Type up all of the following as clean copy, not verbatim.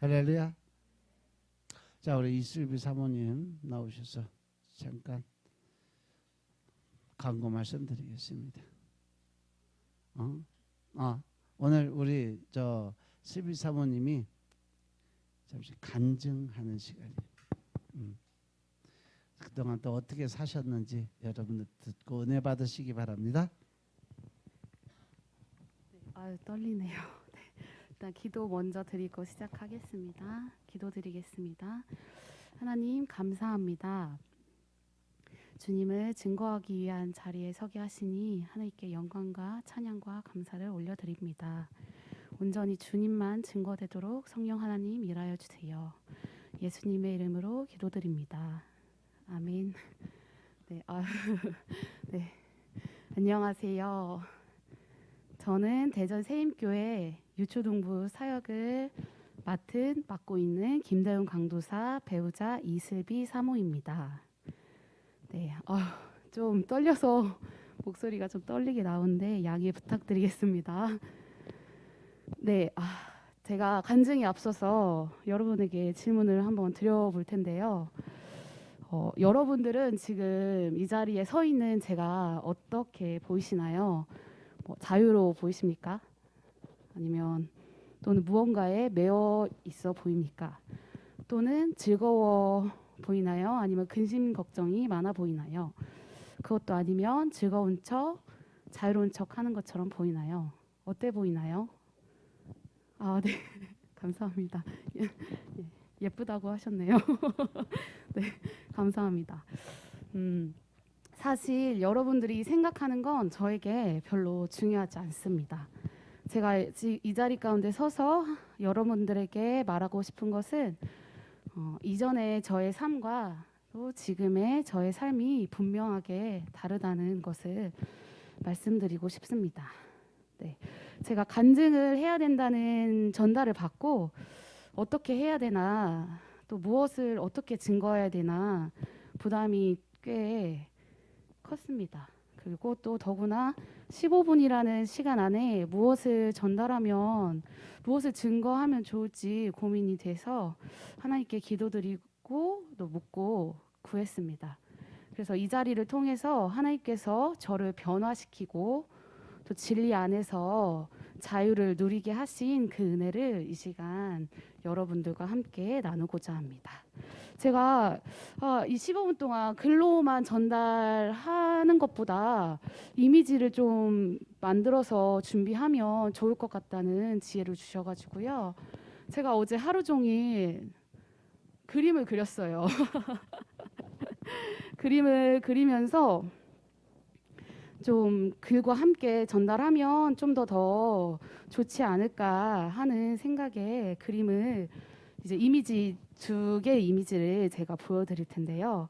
할렐루야. 자, 우리 이슬비 사모님 나오셔서 잠깐 간구 말씀드리겠습니다. 오늘 우리 슬비 사모님이 잠시 간증하는 시간이에요. 그동안 또 어떻게 사셨는지 여러분들 듣고 은혜 받으시기 바랍니다. 아유, 떨리네요. 네. 일단 기도 먼저 드리고 시작하겠습니다. 기도드리겠습니다. 하나님 감사합니다. 주님을 증거하기 위한 자리에 서게 하시니 하나님께 영광과 찬양과 감사를 올려드립니다. 온전히 주님만 증거되도록 성령 하나님 일하여 주세요. 예수님의 이름으로 기도드립니다. 아멘. 네, 네. 안녕하세요. 저는 대전 세임교회 유초동부 사역을 맡고 있는 김다윤 강도사 배우자 이슬비 사모입니다. 네, 좀 떨려서 목소리가 좀 떨리게 나오는데 양해 부탁드리겠습니다. 네, 제가 간증에 앞서서 여러분에게 질문을 한번 드려볼 텐데요. 여러분들은 지금 이 자리에 서 있는 제가 어떻게 보이시나요? 자유로워 보이십니까? 아니면 또는 무언가에 매여 있어 보입니까? 또는 즐거워 보이나요? 아니면 근심 걱정이 많아 보이나요? 그것도 아니면 즐거운 척, 자유로운 척 하는 것처럼 보이나요? 어때 보이나요? 네. 감사합니다. 예쁘다고 하셨네요. 네, 감사합니다. 사실 여러분들이 생각하는 건 저에게 별로 중요하지 않습니다. 제가 이 자리 가운데 서서 여러분들에게 말하고 싶은 것은 이전의 저의 삶과 또 지금의 저의 삶이 분명하게 다르다는 것을 말씀드리고 싶습니다. 네, 제가 간증을 해야 된다는 전달을 받고 어떻게 해야 되나, 또 무엇을 어떻게 증거해야 되나 부담이 꽤 컸습니다. 그리고 또 더구나 15분이라는 시간 안에 무엇을 전달하면, 무엇을 증거하면 좋을지 고민이 돼서 하나님께 기도드리고 또 묻고 구했습니다. 그래서 이 자리를 통해서 하나님께서 저를 변화시키고 또 진리 안에서 자유를 누리게 하신 그 은혜를 이 시간 여러분들과 함께 나누고자 합니다. 제가 이 15분 동안 글로만 전달하는 것보다 이미지를 좀 만들어서 준비하면 좋을 것 같다는 지혜를 주셔가지고요. 제가 어제 하루 종일 그림을 그렸어요. 그림을 그리면서 좀 글과 함께 전달하면 좀 더 좋지 않을까 하는 생각에 그림을 이제 이미지 두 개의 이미지를 제가 보여드릴 텐데요.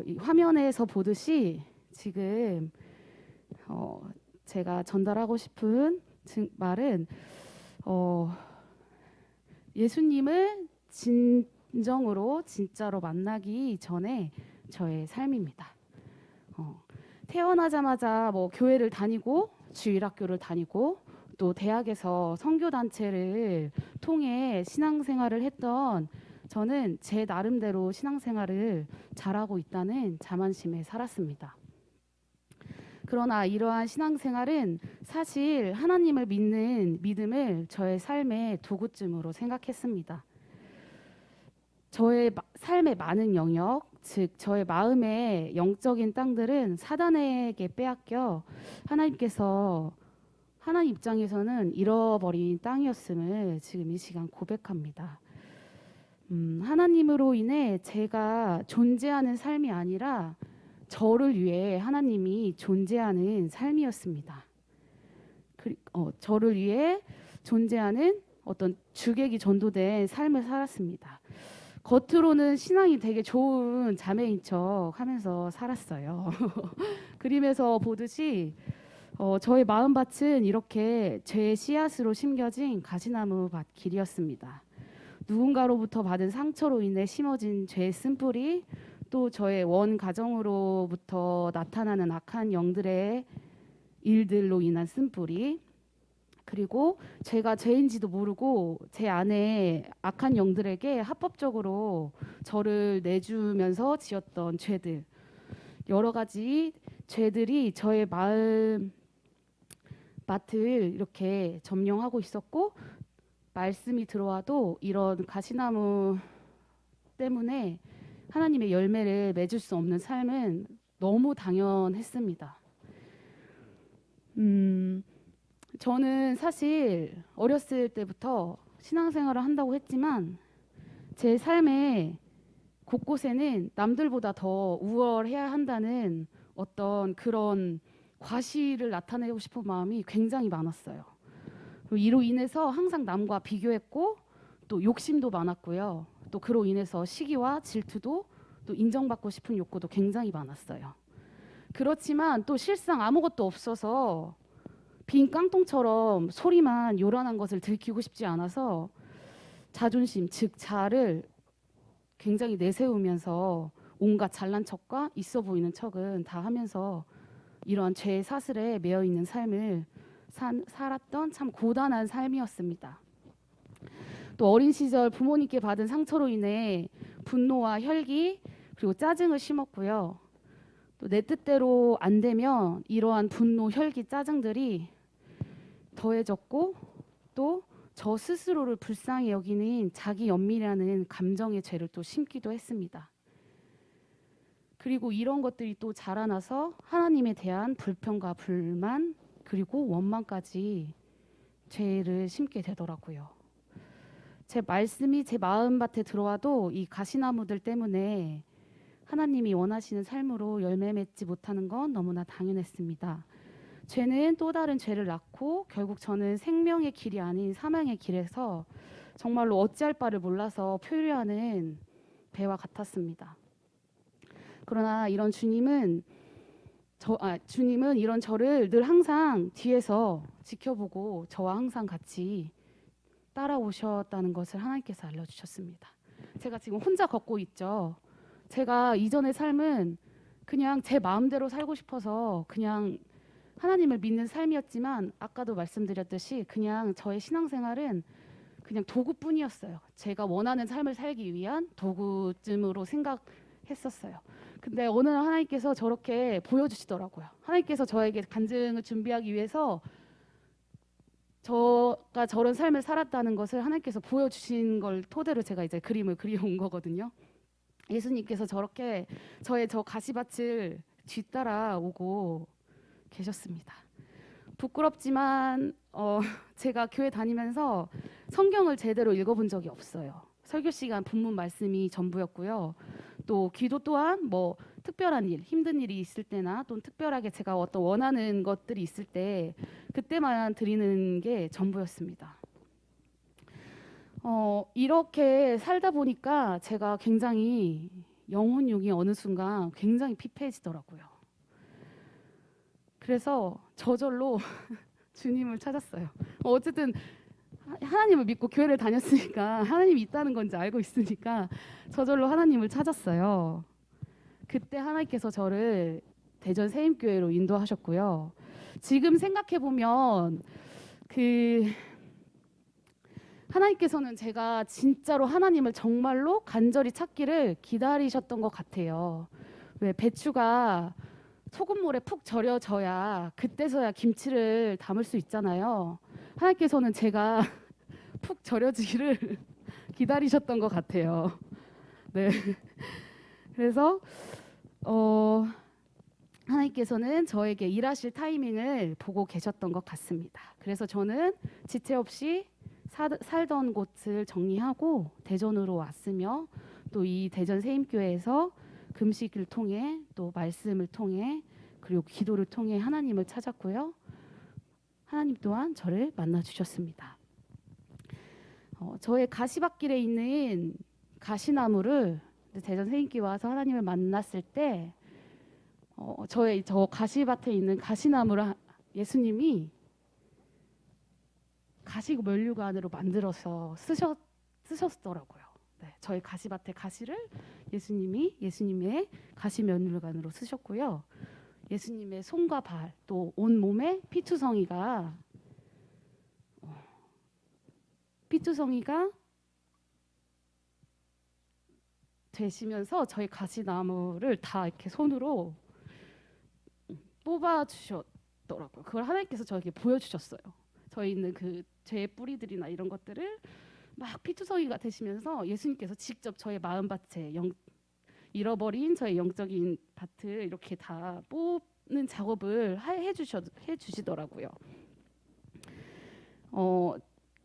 이 화면에서 보듯이 지금 제가 전달하고 싶은 말은 예수님을 진정으로 진짜로 만나기 전에 저의 삶입니다. 태어나자마자 교회를 다니고 주일학교를 다니고 또 대학에서 선교단체를 통해 신앙생활을 했던 저는 제 나름대로 신앙생활을 잘하고 있다는 자만심에 살았습니다. 그러나 이러한 신앙생활은 사실 하나님을 믿는 믿음을 저의 삶의 도구쯤으로 생각했습니다. 저의 삶의 많은 영역, 즉 저의 마음의 영적인 땅들은 사단에게 빼앗겨 하나님 입장에서는 잃어버린 땅이었음을 지금 이 시간 고백합니다. 하나님으로 인해 제가 존재하는 삶이 아니라 저를 위해 하나님이 존재하는 삶이었습니다. 저를 위해 존재하는 어떤 주객이 전도된 삶을 살았습니다. 겉으로는 신앙이 되게 좋은 자매인 척 하면서 살았어요. 그림에서 보듯이 저의 마음밭은 이렇게 죄의 씨앗으로 심겨진 가시나무 밭 길이었습니다. 누군가로부터 받은 상처로 인해 심어진 죄의 쓴뿌리, 또 저의 원 가정으로부터 나타나는 악한 영들의 일들로 인한 쓴뿌리, 그리고 제가 죄인지도 모르고 제 안에 악한 영들에게 합법적으로 저를 내주면서 지었던 죄들, 여러 가지 죄들이 저의 마음 밭을 이렇게 점령하고 있었고, 말씀이 들어와도 이런 가시나무 때문에 하나님의 열매를 맺을 수 없는 삶은 너무 당연했습니다. 저는 사실 어렸을 때부터 신앙생활을 한다고 했지만 제 삶의 곳곳에는 남들보다 더 우월해야 한다는 어떤 그런 과시를 나타내고 싶은 마음이 굉장히 많았어요. 그리고 이로 인해서 항상 남과 비교했고 또 욕심도 많았고요. 또 그로 인해서 시기와 질투도 또 인정받고 싶은 욕구도 굉장히 많았어요. 그렇지만 또 실상 아무것도 없어서 빈 깡통처럼 소리만 요란한 것을 들키고 싶지 않아서 자존심, 즉 자아를 굉장히 내세우면서 온갖 잘난 척과 있어 보이는 척은 다 하면서 이러한 죄의 사슬에 매여 있는 삶을 살았던 참 고단한 삶이었습니다. 또 어린 시절 부모님께 받은 상처로 인해 분노와 혈기 그리고 짜증을 심었고요. 또 내 뜻대로 안 되면 이러한 분노, 혈기, 짜증들이 더해졌고 또 저 스스로를 불쌍히 여기는 자기 연민이라는 감정의 죄를 또 심기도 했습니다. 그리고 이런 것들이 또 자라나서 하나님에 대한 불평과 불만 그리고 원망까지 죄를 심게 되더라고요. 제 말씀이 제 마음밭에 들어와도 이 가시나무들 때문에 하나님이 원하시는 삶으로 열매 맺지 못하는 건 너무나 당연했습니다. 죄는 또 다른 죄를 낳고 결국 저는 생명의 길이 아닌 사망의 길에서 정말로 어찌할 바를 몰라서 표류하는 배와 같았습니다. 그러나 이런 주님은 이런 저를 늘 항상 뒤에서 지켜보고 저와 항상 같이 따라오셨다는 것을 하나님께서 알려주셨습니다. 제가 지금 혼자 걷고 있죠. 제가 이전의 삶은 그냥 제 마음대로 살고 싶어서 그냥 하나님을 믿는 삶이었지만 아까도 말씀드렸듯이 그냥 저의 신앙생활은 그냥 도구뿐이었어요. 제가 원하는 삶을 살기 위한 도구쯤으로 생각했었어요. 근데 오늘 하나님께서 저렇게 보여주시더라고요. 하나님께서 저에게 간증을 준비하기 위해서 저가 저런 삶을 살았다는 것을 하나님께서 보여주신 걸 토대로 제가 이제 그림을 그려온 거거든요. 예수님께서 저렇게 저의 저 가시밭을 뒤따라오고 계셨습니다. 부끄럽지만 제가 교회 다니면서 성경을 제대로 읽어본 적이 없어요. 설교 시간 본문 말씀이 전부였고요. 또 기도 또한 뭐 특별한 일, 힘든 일이 있을 때나 또 특별하게 제가 어떤 원하는 것들이 있을 때 그때만 드리는 게 전부였습니다. 이렇게 살다 보니까 제가 굉장히 영혼용이 어느 순간 굉장히 피폐해지더라고요. 그래서 저절로 주님을 찾았어요. 어쨌든 하나님을 믿고 교회를 다녔으니까 하나님이 있다는 건지 알고 있으니까 저절로 하나님을 찾았어요. 그때 하나님께서 저를 대전 세임교회로 인도하셨고요. 지금 생각해 보면 하나님께서는 제가 진짜로 하나님을 정말로 간절히 찾기를 기다리셨던 것 같아요. 왜 배추가 소금물에 푹 절여져야 그때서야 김치를 담을 수 있잖아요. 하나님께서는 제가 푹 절여지기를 기다리셨던 것 같아요. 네. 그래서 하나님께서는 저에게 일하실 타이밍을 보고 계셨던 것 같습니다. 그래서 저는 지체 없이 살던 곳을 정리하고 대전으로 왔으며 또 이 대전 세임교회에서 금식을 통해 또 말씀을 통해 그리고 기도를 통해 하나님을 찾았고요. 하나님 또한 저를 만나 주셨습니다. 저의 가시밭길에 있는 가시나무를 대전 세임교회 와서 하나님을 만났을 때 저의 저 가시밭에 있는 가시나무를 예수님이 가시 면류관으로 만들어서 쓰셨더라고요. 네, 저희 가시밭의 가시를 예수님의 가시 면류관으로 쓰셨고요. 예수님의 손과 발 또 온 몸에 피투성이가 피투성이가 되시면서 저희 가시나무를 다 이렇게 손으로 뽑아 주셨더라고요. 그걸 하나님께서 저에게 보여주셨어요. 저희는 그 죄의 뿌리들이나 이런 것들을 막 피투성이가 되시면서 예수님께서 직접 저의 마음밭에 잃어버린 저의 영적인 밭을 이렇게 다 뽑는 작업을 해주시더라고요.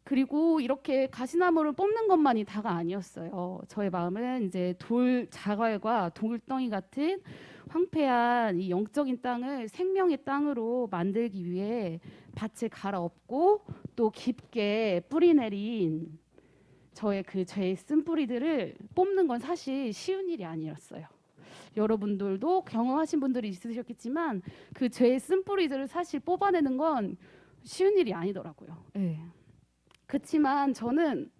그리고 이렇게 가시나무를 뽑는 것만이 다가 아니었어요. 저의 마음은 이제 돌 자갈과 돌덩이 같은 황폐한 이 영적인 땅을 생명의 땅으로 만들기 위해 밭을 갈아엎고 또 깊게 뿌리 내린 저의 그 죄의 쓴뿌리들을 뽑는 건 사실 쉬운 일이 아니었어요. 여러분들도 경험하신 분들이 있으셨겠지만 그 죄의 쓴뿌리들을 사실 뽑아내는 건 쉬운 일이 아니더라고요. 네. 그렇지만 저는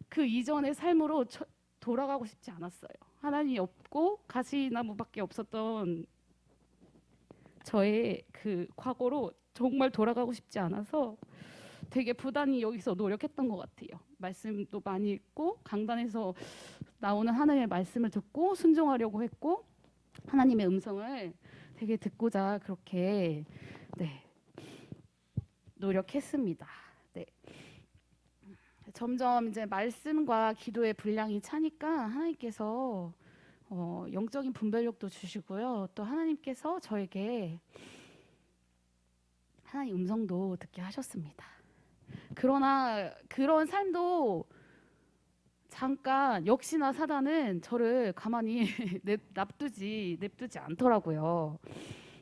그 이전의 삶으로 돌아가고 싶지 않았어요. 하나님이 없고 가시나무밖에 없었던 저의 그 과거로 정말 돌아가고 싶지 않아서 되게 부단히 여기서 노력했던 것 같아요. 말씀도 많이 읽고 강단에서 나오는 하나님의 말씀을 듣고 순종하려고 했고 하나님의 음성을 되게 듣고자 그렇게 노력했습니다. 네. 점점 이제 말씀과 기도의 분량이 차니까 하나님께서 영적인 분별력도 주시고요. 또 하나님께서 저에게 하나님 음성도 듣게 하셨습니다. 그러나 그런 삶도 잠깐 역시나 사단은 저를 가만히 냅두지 않더라고요.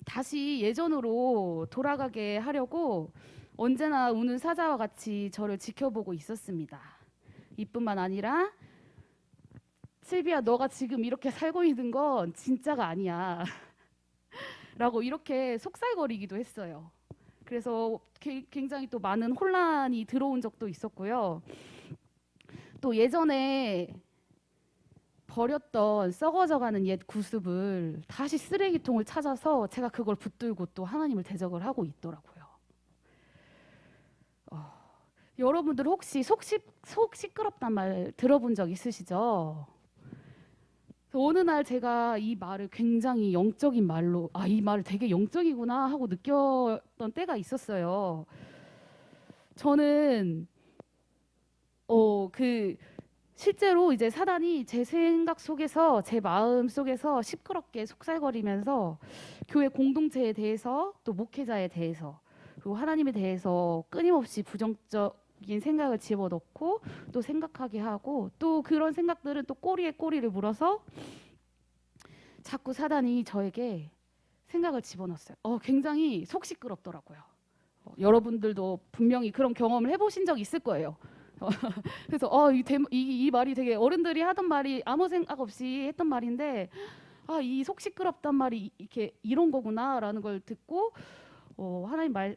다시 예전으로 돌아가게 하려고 언제나 우는 사자와 같이 저를 지켜보고 있었습니다. 이뿐만 아니라 슬비야 너가 지금 이렇게 살고 있는 건 진짜가 아니야 라고 이렇게 속살거리기도 했어요. 그래서 굉장히 또 많은 혼란이 들어온 적도 있었고요. 또 예전에 버렸던 썩어져가는 옛 구습을 다시 쓰레기통을 찾아서 제가 그걸 붙들고 또 하나님을 대적을 하고 있더라고요. 여러분들 혹시 속 시끄럽단 말 들어본 적 있으시죠? 어느 날 제가 이 말을 굉장히 영적인 말로 이 말을 되게 영적이구나 하고 느꼈던 때가 있었어요. 저는 실제로 이제 사단이 제 생각 속에서 제 마음 속에서 시끄럽게 속살거리면서 교회 공동체에 대해서 또 목회자에 대해서 그리고 하나님에 대해서 끊임없이 부정적인 생각을 집어넣고 또 생각하게 하고 또 그런 생각들은 또 꼬리에 꼬리를 물어서 자꾸 사단이 저에게 생각을 집어넣었어요. 굉장히 속 시끄럽더라고요. 여러분들도 분명히 그런 경험을 해보신 적 있을 거예요. 그래서 이 말이 되게 어른들이 하던 말이 아무 생각 없이 했던 말인데 이 속 시끄럽단 말이 이렇게 이런 거구나라는 걸 듣고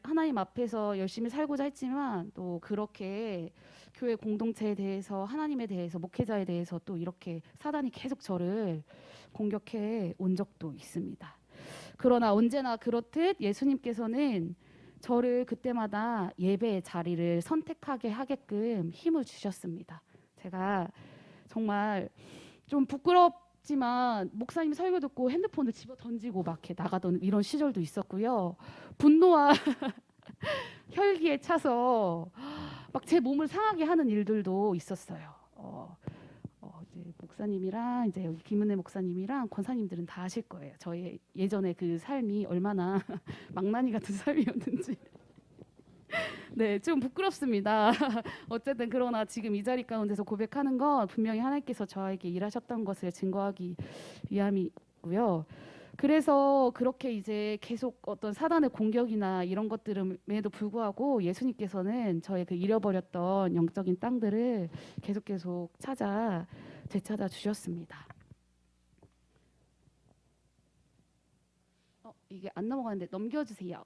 하나님 앞에서 열심히 살고자 했지만 또 그렇게 교회 공동체에 대해서 하나님에 대해서 목회자에 대해서 또 이렇게 사단이 계속 저를 공격해 온 적도 있습니다. 그러나 언제나 그렇듯 예수님께서는 저를 그때마다 예배의 자리를 선택하게 하게끔 힘을 주셨습니다. 제가 정말 좀 부끄럽지만 목사님 설교 듣고 핸드폰을 집어 던지고 막 이렇게 나가던 이런 시절도 있었고요. 분노와 혈기에 차서 막 제 몸을 상하게 하는 일들도 있었어요. 이제 목사님이랑 이제 여기 김은혜 목사님이랑 권사님들은 다 아실 거예요. 저의 예전에 그 삶이 얼마나 망나니 같은 삶이었는지. 네, 좀 부끄럽습니다. 어쨌든 그러나 지금 이 자리 가운데서 고백하는 건 분명히 하나님께서 저에게 일하셨던 것을 증거하기 위함이고요. 그래서 그렇게 이제 계속 어떤 사단의 공격이나 이런 것들임에도 불구하고 예수님께서는 저의 그 잃어버렸던 영적인 땅들을 계속 되찾아 주셨습니다. 이게 안 넘어가는데 넘겨주세요.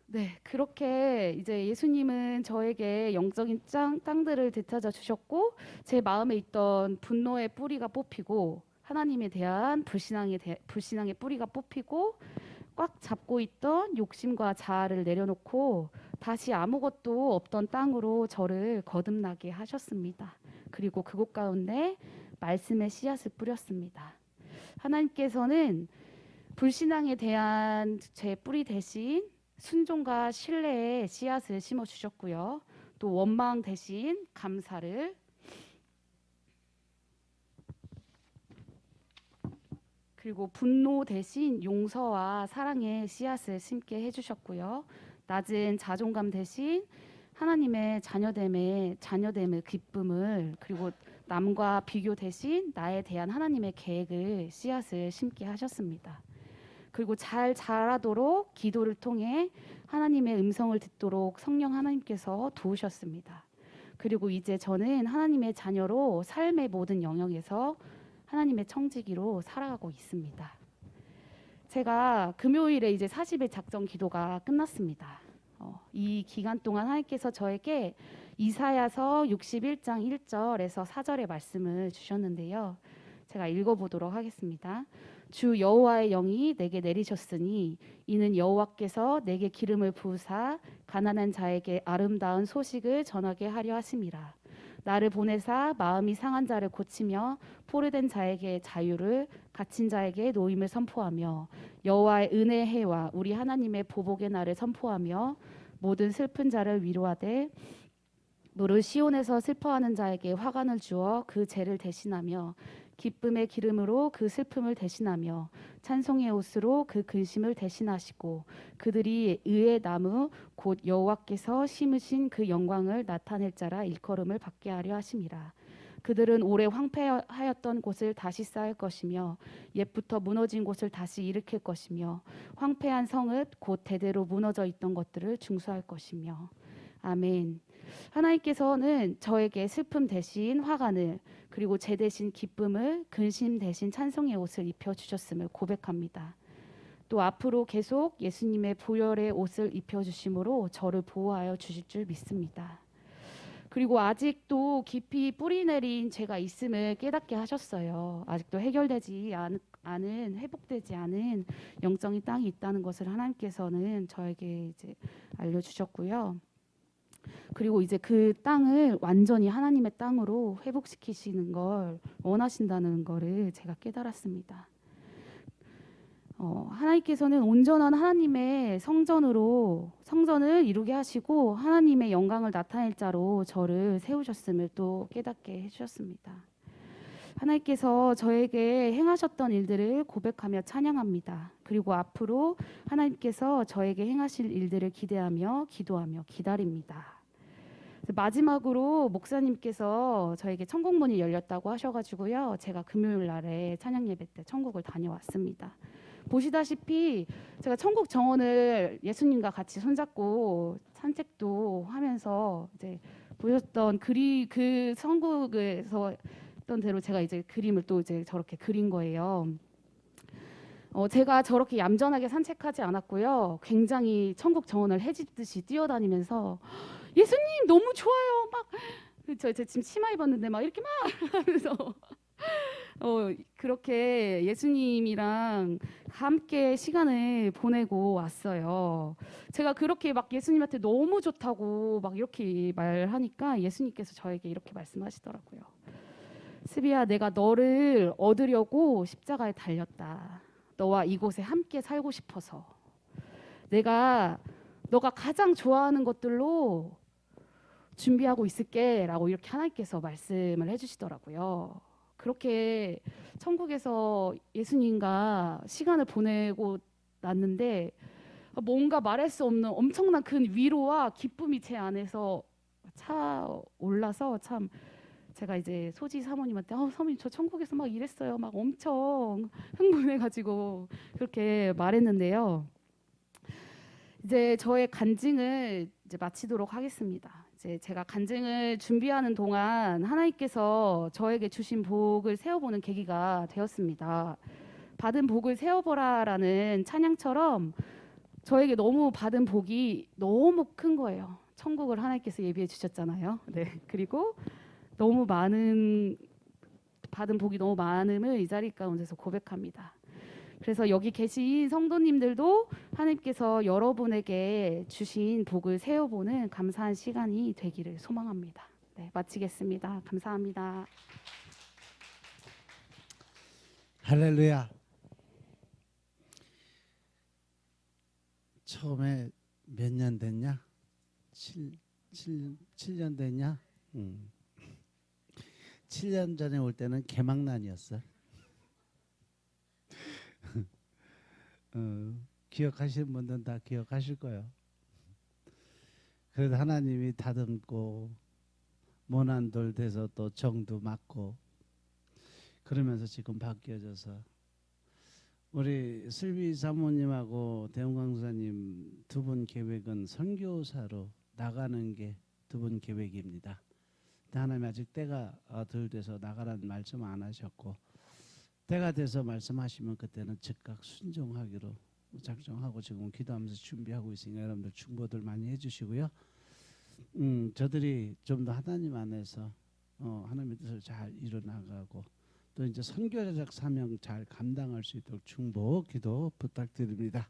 네, 그렇게 이제 예수님은 저에게 영적인 땅들을 되찾아 주셨고 제 마음에 있던 분노의 뿌리가 뽑히고 하나님에 대한 불신앙의 뿌리가 뽑히고 꽉 잡고 있던 욕심과 자아를 내려놓고 다시 아무것도 없던 땅으로 저를 거듭나게 하셨습니다. 그리고 그곳 가운데 말씀의 씨앗을 뿌렸습니다. 하나님께서는 불신앙에 대한 제 뿌리 대신 순종과 신뢰의 씨앗을 심어 주셨고요. 또 원망 대신 감사를, 그리고 분노 대신 용서와 사랑의 씨앗을 심게 해주셨고요. 낮은 자존감 대신 하나님의 자녀됨의 기쁨을, 그리고 남과 비교 대신 나에 대한 하나님의 계획을 씨앗을 심게 하셨습니다. 그리고 잘 자라도록 기도를 통해 하나님의 음성을 듣도록 성령 하나님께서 도우셨습니다. 그리고 이제 저는 하나님의 자녀로 삶의 모든 영역에서 하나님의 청지기로 살아가고 있습니다. 제가 금요일에 이제 40일 작정 기도가 끝났습니다. 이 기간 동안 하나님께서 저에게 이사야서 61장 1절에서 4절의 말씀을 주셨는데요. 제가 읽어보도록 하겠습니다. 주 여호와의 영이 내게 내리셨으니 이는 여호와께서 내게 기름을 부으사 가난한 자에게 아름다운 소식을 전하게 하려 하심이라. 나를 보내사 마음이 상한 자를 고치며 포로된 자에게 자유를, 갇힌 자에게 노임을 선포하며 여호와의 은혜의 해와 우리 하나님의 보복의 날을 선포하며 모든 슬픈 자를 위로하되 무릇 시온에서 슬퍼하는 자에게 화관을 주어 그 죄를 대신하며 기쁨의 기름으로 그 슬픔을 대신하며 찬송의 옷으로 그 근심을 대신하시고 그들이 의의 나무 곧 여호와께서 심으신 그 영광을 나타낼 자라 일컬음을 받게 하려 하심이라. 그들은 오래 황폐하였던 곳을 다시 쌓을 것이며 옛부터 무너진 곳을 다시 일으킬 것이며 황폐한 성읍 곧 대대로 무너져 있던 것들을 중수할 것이며. 아멘. 하나님께서는 저에게 슬픔 대신 화관을, 그리고 죄 대신 기쁨을, 근심 대신 찬송의 옷을 입혀주셨음을 고백합니다. 또 앞으로 계속 예수님의 보혈의 옷을 입혀주심으로 저를 보호하여 주실 줄 믿습니다. 그리고 아직도 깊이 뿌리 내린 죄가 있음을 깨닫게 하셨어요. 아직도 해결되지 않은, 회복되지 않은 영적인 땅이 있다는 것을 하나님께서는 저에게 이제 알려주셨고요. 그리고 이제 그 땅을 완전히 하나님의 땅으로 회복시키시는 걸 원하신다는 거를 제가 깨달았습니다. 하나님께서는 온전한 하나님의 성전을 이루게 하시고 하나님의 영광을 나타낼 자로 저를 세우셨음을 또 깨닫게 해주셨습니다. 하나님께서 저에게 행하셨던 일들을 고백하며 찬양합니다. 그리고 앞으로 하나님께서 저에게 행하실 일들을 기대하며 기도하며 기다립니다. 마지막으로 목사님께서 저에게 천국문이 열렸다고 하셔가지고요. 제가 금요일 날에 찬양 예배 때 천국을 다녀왔습니다. 보시다시피 제가 천국 정원을 예수님과 같이 손잡고 산책도 하면서 이제 보셨던 그 천국에서 했던 대로 제가 이제 그림을 또 이제 저렇게 그린 거예요. 제가 저렇게 얌전하게 산책하지 않았고요. 굉장히 천국 정원을 해집듯이 뛰어다니면서 예수님 너무 좋아요. 막 저 지금 치마 입었는데 막 이렇게 막 하면서 그렇게 예수님이랑 함께 시간을 보내고 왔어요. 제가 그렇게 막 예수님한테 너무 좋다고 막 이렇게 말하니까 예수님께서 저에게 이렇게 말씀하시더라고요. 스비야, 내가 너를 얻으려고 십자가에 달렸다. 너와 이곳에 함께 살고 싶어서. 내가 너가 가장 좋아하는 것들로 준비하고 있을게 라고 이렇게 하나님께서 말씀을 해주시더라고요. 그렇게 천국에서 예수님과 시간을 보내고 났는데 뭔가 말할 수 없는 엄청난 큰 위로와 기쁨이 제 안에서 차올라서 참 제가 이제 소지 사모님한테 사모님 저 천국에서 막 이랬어요. 막 엄청 흥분해가지고 그렇게 말했는데요. 이제 저의 간증을 이제 마치도록 하겠습니다. 이제 제가 간증을 준비하는 동안 하나님께서 저에게 주신 복을 세어보는 계기가 되었습니다. 받은 복을 세어보라라는 찬양처럼 저에게 너무 받은 복이 너무 큰 거예요. 천국을 하나님께서 예비해 주셨잖아요. 네. 그리고 너무 많은 받은 복이 너무 많음을 이 자리 가운데서 고백합니다. 그래서 여기 계신 성도님들도 하나님께서 여러분에게 주신 복을 세어보는 감사한 시간이 되기를 소망합니다. 네, 마치겠습니다. 감사합니다. 할렐루야. 처음에 몇 년 됐냐? 7년 됐냐? 7년 전에 올 때는 개망난이었어. 기억하시는 분들은 다 기억하실 거예요. 그래도 하나님이 다듬고 모난 돌 돼서 또 정도 맞고 그러면서 지금 바뀌어져서 우리 슬비 사모님하고 대웅 강사님 두 분 계획은 선교사로 나가는 게 두 분 계획입니다. 하나님 아직 때가 덜 돼서 나가라는 말씀 안 하셨고 때가 돼서 말씀하시면 그때는 즉각 순종하기로 작정하고 지금 기도하면서 준비하고 있으니까 여러분들 충고들 많이 해주시고요. 저들이 좀 더 하나님 안에서 하나님의 뜻을 잘 이뤄나가고 또 이제 선교적 사명 잘 감당할 수 있도록 충복 기도 부탁드립니다.